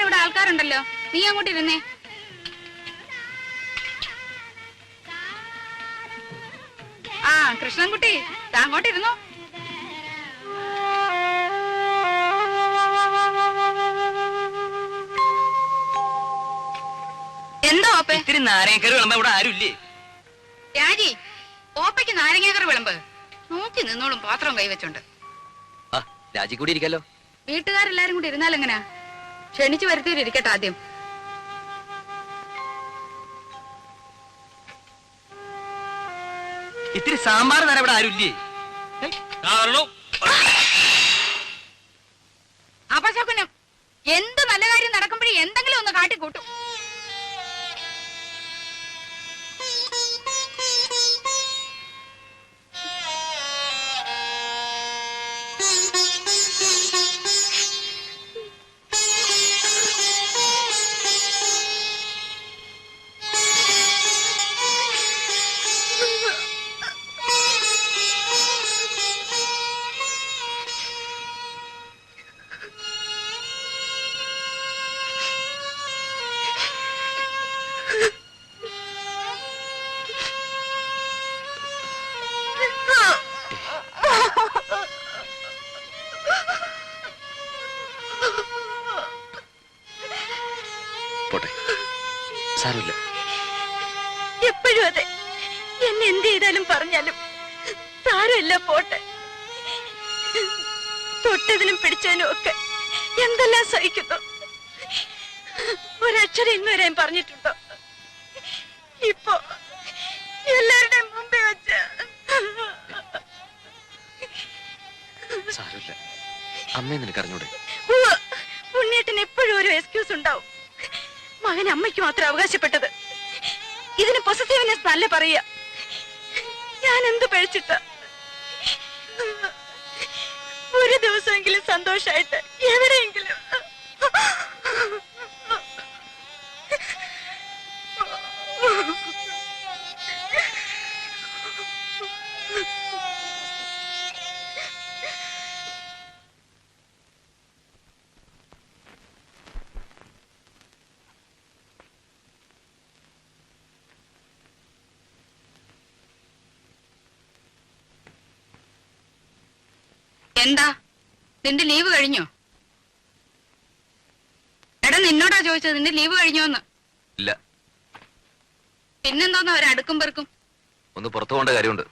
ഇവിടെ ആൾക്കാരുണ്ടല്ലോ, നീ അങ്ങോട്ട് ഇരുന്നേ. ആ കൃഷ്ണൻകുട്ടി, അങ്ങോട്ടിരുന്നോ. എന്തോ ഓപ്പ? ഇത്തിരി നാരങ്ങക്കറി വിളമ്പ ഇവിടെ ആരുമില്ലേ? രാജി, ഓപ്പയ്ക്ക് നാരങ്ങക്കറി വിളമ്പ്. നോക്കി നിന്നോളും പാത്രം കൈവച്ചോണ്ട്. രാജി കൂടി ഇരിക്കല്ലോ. വീട്ടുകാരെല്ലാരും കൂടി ഇരുന്നാലെങ്ങനാ? ക്ഷണിച്ചു വരുത്തിയിട്ടിരിക്കട്ടെ ആദ്യം. ഇത്തിരി സാമ്പാർ തരാൻ ഇവിടെ ആരുമില്ലേ? അപശകുനം. എന്ത് നല്ല കാര്യം നടക്കുമ്പോഴേ എന്തെങ്കിലും ഒന്ന് കാട്ടിക്കൂട്ടും. പോട്ടെ, സാരമില്ല. എപ്പോഴും അതെ, എന്നെ എന്ത് ചെയ്താലും പറഞ്ഞാലും സാരമില്ല, പോട്ടെ. തൊട്ടതിനും പിടിച്ചതിനും ഒക്കെ എന്തെല്ലാം സഹിക്കുന്നു. ഒരക്ഷരം ഇന്നുവരെ പറഞ്ഞിട്ടുണ്ടോ? ഇപ്പൊ എല്ലാവരുടെയും മുമ്പേ വെച്ച്. സാരമില്ല, അമ്മയെ നിനക്കറിഞ്ഞൂടെ? ഉണ്ണിയേട്ടന് എപ്പോഴും ഒരു എക്സ്ക്യൂസ് ഉണ്ടാവും. മകൻ അമ്മയ്ക്ക് മാത്രം അവകാശപ്പെട്ടത്. ഇതിന് പൊസസീവ്നെസ് നല്ല പറയുക. ഞാൻ എന്ത് പഴിച്ചിട്ട? ഒരു ദിവസമെങ്കിലും സന്തോഷായിട്ട് എവിടെയെങ്കിലും. എന്താ, നിന്റെ ലീവ് കഴിഞ്ഞോ? എടാ, നിന്നോടാ ചോദിച്ചത്, നിന്റെ ലീവ് കഴിഞ്ഞോന്ന്. ഇല്ല. പിന്നെന്തോന്നാ ഒരടുക്കും പെറുക്കും? ഒന്ന് പുറത്തു പോകേണ്ട കാര്യമുണ്ട്.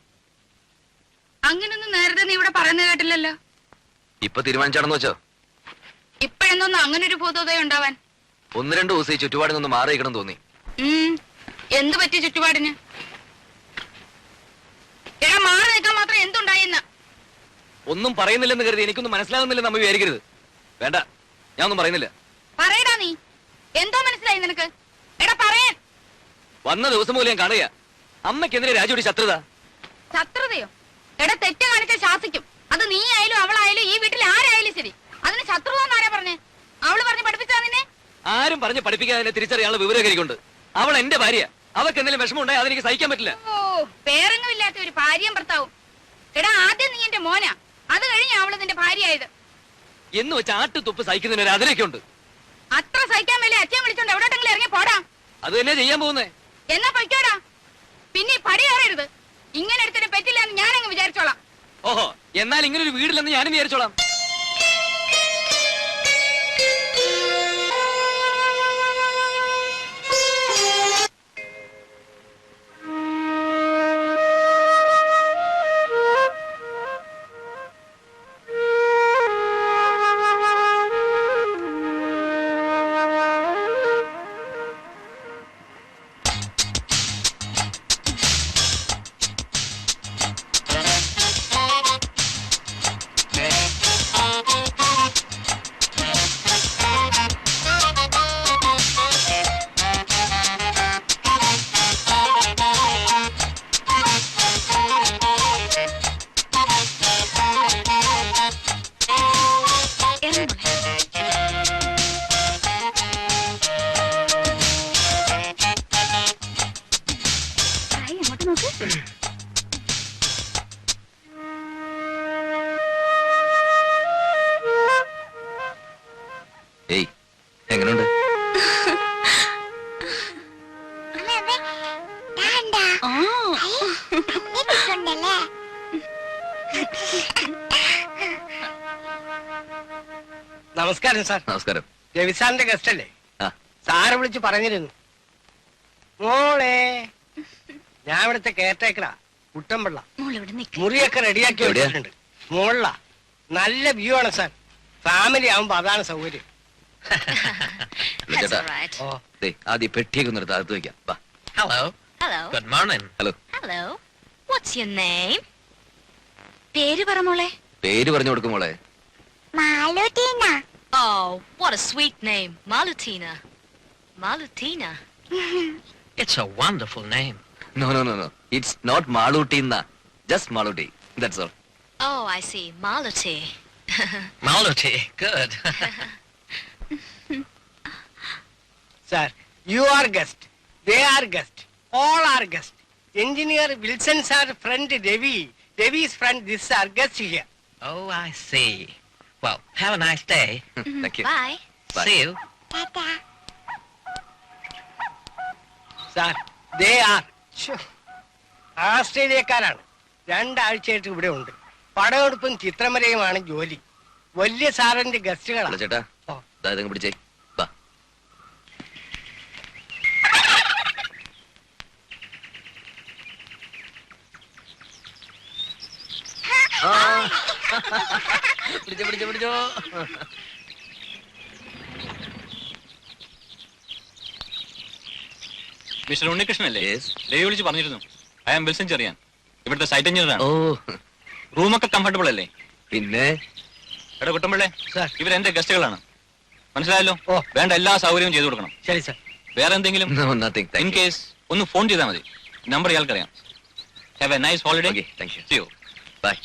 അങ്ങനൊന്നും നേരത്തെ നീ ഇവിടെ പറയുന്നത് കേട്ടില്ലല്ലോ. ഇപ്പൊ തീരുമാനിച്ചാണെന്ന് വെച്ചോ? ഇപ്പഴെന്തോന്നു അങ്ങനെ ഒരു ഭൂതോദയം ഉണ്ടാവാൻ? ഒന്ന് രണ്ടു ദിവസം ഈ ചുറ്റുപാടിൽ നിന്ന് മാറിയിക്കണം തോന്നി. എന്ത് പറ്റി ചുറ്റുപാടിന്? എടാ, മാറി നിൽക്കാൻ മാത്രം എന്തുണ്ടായെന്ന്? ഒന്നും പറയുന്നില്ലെന്ന് കരുതി എനിക്കൊന്നും മനസ്സിലാകുന്നില്ലെന്ന് അമ്മ വിചാരിക്കരുത്. വേണ്ട, ഞാൻ ഒന്നും പറയുന്നില്ല. പറയടാ, നീ എന്തോ മനസ്സിലായി നിനക്ക്? എടാ പറയാൻ. വന്ന ദിവസം പോലെ ഞാൻ കാണുക. അമ്മയ്ക്കെതിരെ രാജുവിടെ ശത്രുത. ശത്രുതയോ? എടാ, തെറ്റ് കാണിച്ച ശാസിക്കും. അത് നീ ആയാലും അവളായാലും ഈ വീട്ടിൽ ആരായാലും ശരി. അതിന് ശത്രുത എന്നാരാ പറഞ്ഞേ? അവള് പറഞ്ഞ് പഠിപ്പിച്ചാ നിന്നെ? ആരും പറഞ്ഞ് പഠിപ്പിക്കാതെ തിരിച്ചറിയാനുള്ള വിവരകരിക്കുണ്ട്. അവൾ എന്റെ ഭാര്യ. അവർക്ക് എന്തെങ്കിലും വിഷമം ഉണ്ടായി അതെനിക്ക് സഹിക്കാൻ പറ്റില്ല. ഓ, പേരെങ്ങും ഇല്ലാത്ത ഒരു ഭാര്യയും ഭർത്താവും. എടാ, ആദ്യം നീ എന്റെ മോനാ, അത് കഴിഞ്ഞ് അവള് നിന്റെ ഭാര്യയായത്. എന്ന് വെച്ച് ആട്ടുതുപ്പ് സഹിക്കുന്നതിന് അതിലൊക്കെ ഉണ്ട്. അത്ര സഹിക്കാൻ മേലെ അച്ഛൻ വിളിച്ചോണ്ട് എവിടോട്ടെങ്കിലും ഇറങ്ങി പോടാ. അത് തന്നെ ചെയ്യാൻ പോകുന്നേ. എന്നാ പൊയ്ക്കോടാ. പിന്നെ പടി കയറരുത്. ഇങ്ങനെ എടുത്തിട്ട് പറ്റില്ല എന്ന് ഞാനങ്ങ് വിചാരിച്ചോളാം. ഓഹോ, എന്നാൽ ഇങ്ങനെ ഒരു വീടില്ലെന്ന് ഞാനും വിചാരിച്ചോളാം. ഏയ്, എങ്ങനെയുണ്ട്? നമസ്കാരം സാർ. നമസ്കാരം. രവി സാറിന്റെ ഗസ്റ്റ് അല്ലേ? ആ. സാറ് വിളിച്ച് പറഞ്ഞിരുന്നു. മോളെ, ഞാൻ ഇവിടുത്തെ കെയർടേക്കറാ, കുട്ടമ്പിള്ള. മോളിവിടെ നിൽക്ക്. മുറിയൊക്കെ റെഡിയാക്കി എവിടെയാ? വെച്ചിട്ടുണ്ട്. മോളിലാ. നല്ല വ്യൂ ആണ് സാർ. ഫാമിലി ആവുമ്പോ അതാണ് സൗകര്യം. ചേട്ടാ, ഓ, ദേ, ആദ്യം പെട്ടിയൊക്കെ ഒന്ന് എടുത്ത് അകത്ത് വെക്കാം. വാ. Hello. Hello. Good morning. Hello. Hello. What's your name? പേര് പറ മോളെ. പേര് പറഞ്ഞു കൊടുക്കും മോളെ. മാലുട്ടീന. Oh, what a sweet name. Malutina. Malutina. It's a wonderful name. No, no, no, no. It's not Malutina. Just Maluti. That's all. Oh, I see. Maluti. Maluti. Good. Sir, you are guest, they are guest, all are guest. Engineer Wilson sir friend Ravi, Ravi's friend this are guest here. Oh, I see. Well, have a nice day. Thank you. Bye. Bye. See you. Sir, they are ആസ്ട്രേലിയക്കാരാണ്. 2 ആഴ്ചയായിട്ട് ഇവിടെ ഉണ്ട്. പടമെടുപ്പും ചിത്രമരയുമാണ് ജോലി. വലിയ സാറിന്റെ hello ഗസ്റ്റുകളാണ്. ചേട്ടാ, ഓ. ഇതങ്ങ് പിടിച്ചേ. വാ. പിടിച്ചോ. മിസ്റ്റർ ഉണ്ണികൃഷ്ണൻ അല്ലേ? Yes. രവി വിളിച്ച് പറഞ്ഞിരുന്നു. ഐ ആം വിൽസൺ ചെറിയാൻ, ഇവിടുത്തെ സൈറ്റ് എഞ്ചിനീയർ ആണ്. ഓ, റൂമൊക്കെ കംഫർട്ടബിൾ അല്ലേ? പിന്നെ എടാ കുട്ടമ്പിള്ളേ, സാർ. ഇവരെന്റെ ഗസ്റ്റുകളാണ്, മനസ്സിലായല്ലോ? ഓ. വേണ്ട എല്ലാ സൗകര്യവും ചെയ്തു കൊടുക്കണം. ശരി സാർ. വേറെ എന്തെങ്കിലും no, nothing. In Thank you. Case ഒന്ന് ഫോൺ ചെയ്താൽ മതി. നമ്പർ ഇയാൾക്കറിയാം. Have a nice holiday. Okay, thank you. See you. Bye.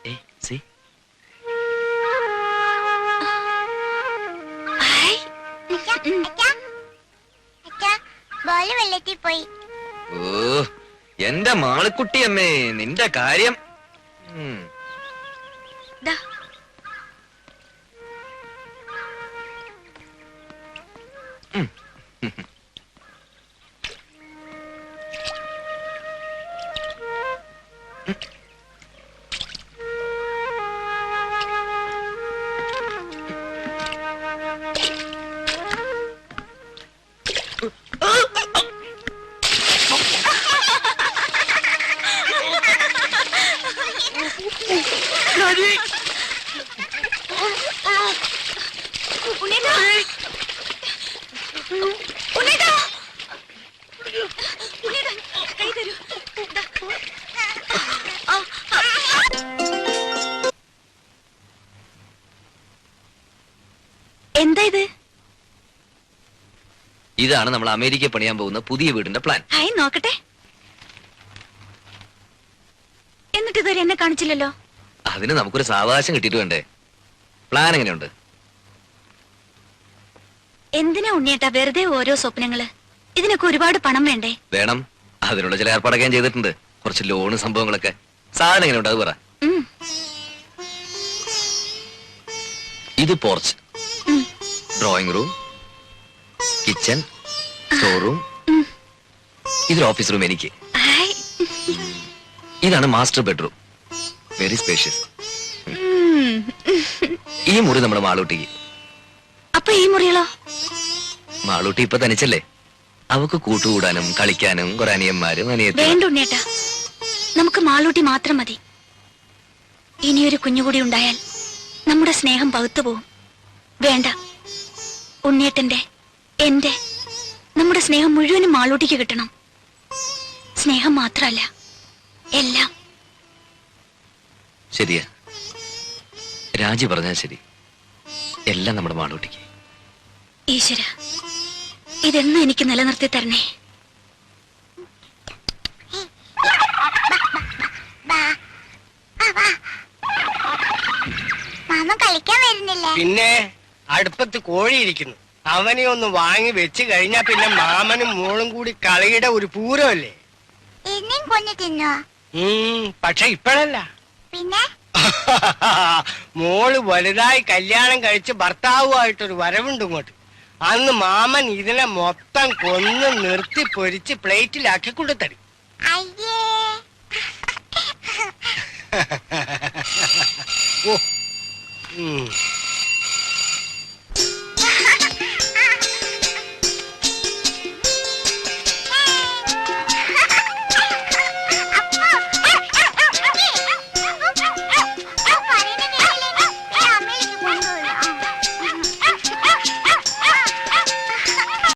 Hey, see? Hi. Ball വെള്ളത്തിൽ പോയി. ഓ, എന്റെ മാളിക്കുട്ടിയമ്മേ, നിന്റെ കാര്യം. ഉം. ദാ. ഉണ്ണീട്ടാ. ഉണ്ണീട്ടാ. ഉണ്ണീട്ടാ, കൈ തരൂ. ദാ. എന്താ ഇത്? ഇതാണ് നമ്മൾ അമേരിക്കയിൽ പണിയാൻ പോകുന്ന പുതിയ വീടിന്റെ പ്ലാൻ. ഹായ്, നോക്കട്ടെ. എന്നിട്ട് ഇതുവരെ എന്നെ കാണിച്ചില്ലല്ലോ. അതിന് നമുക്കൊരു സാവകാശം കിട്ടിയിട്ട് വേണ്ടേ? പ്ലാൻ എങ്ങനെയുണ്ട്? എന്തിനാ ഉണ്ണിയേട്ടാ വെറുതെ ഓരോ സ്വപ്നങ്ങള്? ഇതിനൊക്കെ ഒരുപാട് പണം വേണ്ടേ? വേണം. അതിനുള്ള ചില ഏർപ്പാടൊക്കെ ഞാൻ ചെയ്തിട്ടുണ്ട്. കുറച്ച് ലോണ് സംഭവങ്ങളൊക്കെ. സാധനം എങ്ങനെയുണ്ട് അത് പറ. ഉം. ഇത് പോർച്ച്, ഉം. Drawing room, kitchen, store room. ഇതൊരു ഓഫീസ് റൂം എനിക്ക്. ഹായ്. ഇതാണ് മാസ്റ്റർ ബെഡ്റൂം, വെരി സ്പേഷ്യസ്. ഉം. ഈ മുറി നമ്മുടെ മാളൂട്ടിക്ക്. അപ്പൊ ഈ മുറികളോ? മാളൂട്ടി ഇപ്പൊ തനിച്ചല്ലേ, അവക്ക് കൂട്ടുകൂടാനും കളിക്കാനും കുറെ അനിയന്മാരും അനിയത്തി. വേണ്ട ഉണ്ണിയേട്ടാ, നമുക്ക് മാളൂട്ടി മാത്രം മതി. ഇനിയൊരു കുഞ്ഞുകൂടി ഉണ്ടായാൽ നമ്മുടെ സ്നേഹം പകുത്തു പോവും. വേണ്ട, ഉണ്ണിയേട്ടന്റെ, എന്റെ, നമ്മുടെ സ്നേഹം മുഴുവനും മാളൂട്ടിക്ക് കിട്ടണം. സ്നേഹം മാത്രമല്ല, എല്ലാം. ശരിയാ, രാജി പറഞ്ഞാൽ ശരി. എല്ലാം നമ്മുടെ മാളൂട്ടിക്ക്. ഈശ്വര, ഇതെന്നും എനിക്ക് നിലനിർത്തി തരണേ. മാമ കളിക്കാൻ വരുന്നില്ലേ? പിന്നെ അടുപ്പത്ത് കോഴിയിരിക്കുന്നു. അവനെ ഒന്ന് വാങ്ങി വെച്ച് കഴിഞ്ഞാ പിന്നെ മാമനും മോളും കൂടി കളിയുടെ ഒരു പൂരമല്ലേ. എന്നെയും കൊന്നു തിന്നോ? പക്ഷെ ഇപ്പോഴല്ല. പിന്നെ മോള് വലുതായി കല്യാണം കഴിച്ച് ഭർത്താവുമായിട്ടൊരു വരവുണ്ട് ഇങ്ങോട്ട്. അന്ന് മാമൻ ഇതിനെ മൊത്തം കൊന്ന് നിർത്തി പൊരിച്ച് പ്ലേറ്റിലാക്കി കൊടുത്തടി. അയ്യേ ഓ ഉം.